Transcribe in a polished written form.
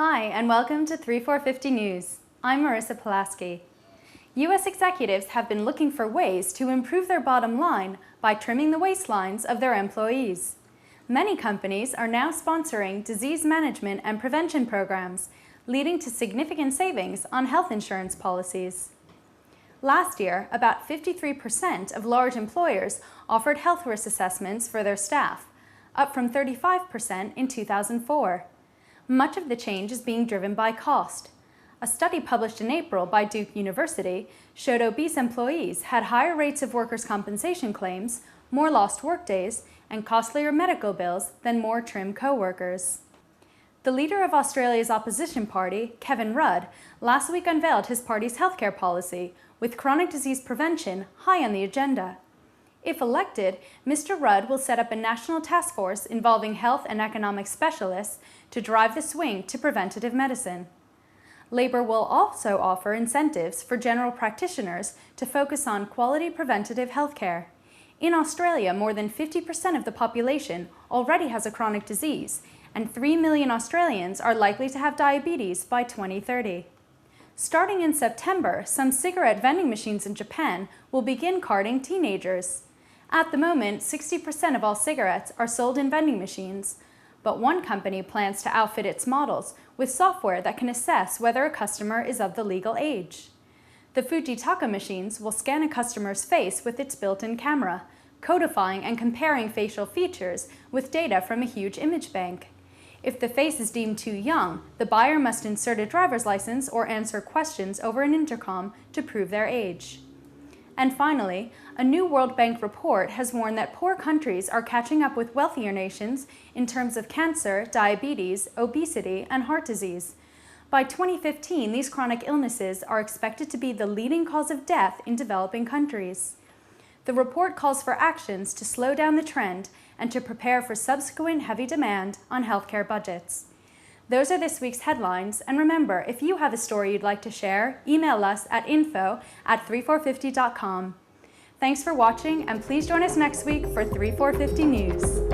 Hi, and welcome to 3Four50 News. I'm Marissa Pulaski. U.S. executives have been looking for ways to improve their bottom line by trimming the waistlines of their employees. Many companies are now sponsoring disease management and prevention programs, leading to significant savings on health insurance policies. Last year, about 53% of large employers offered health risk assessments for their staff, up from 35% in 2004. Much of the change is being driven by cost. A study published in April by Duke University showed obese employees had higher rates of workers' compensation claims, more lost workdays, and costlier medical bills than more trim co-workers. The leader of Australia's opposition party, Kevin Rudd, last week unveiled his party's healthcare policy, with chronic disease prevention high on the agenda. If elected, Mr. Rudd will set up a national task force involving health and economic specialists to drive the swing to preventative medicine. Labor will also offer incentives for general practitioners to focus on quality preventative health care. In Australia, more than 50% of the population already has a chronic disease, and 3 million Australians are likely to have diabetes by 2030. Starting in September, some cigarette vending machines in Japan will begin carding teenagers. At the moment, 60% of all cigarettes are sold in vending machines, but one company plans to outfit its models with software that can assess whether a customer is of the legal age. The Fujitaka machines will scan a customer's face with its built-in camera, codifying and comparing facial features with data from a huge image bank. If the face is deemed too young, the buyer must insert a driver's license or answer questions over an intercom to prove their age. And finally, a new World Bank report has warned that poor countries are catching up with wealthier nations in terms of cancer, diabetes, obesity, and heart disease. By 2015, these chronic illnesses are expected to be the leading cause of death in developing countries. The report calls for actions to slow down the trend and to prepare for subsequent heavy demand on healthcare budgets. Those are this week's headlines, and remember, if you have a story you'd like to share, email us at info@3four50.com. Thanks for watching, and please join us next week for 3Four50 News.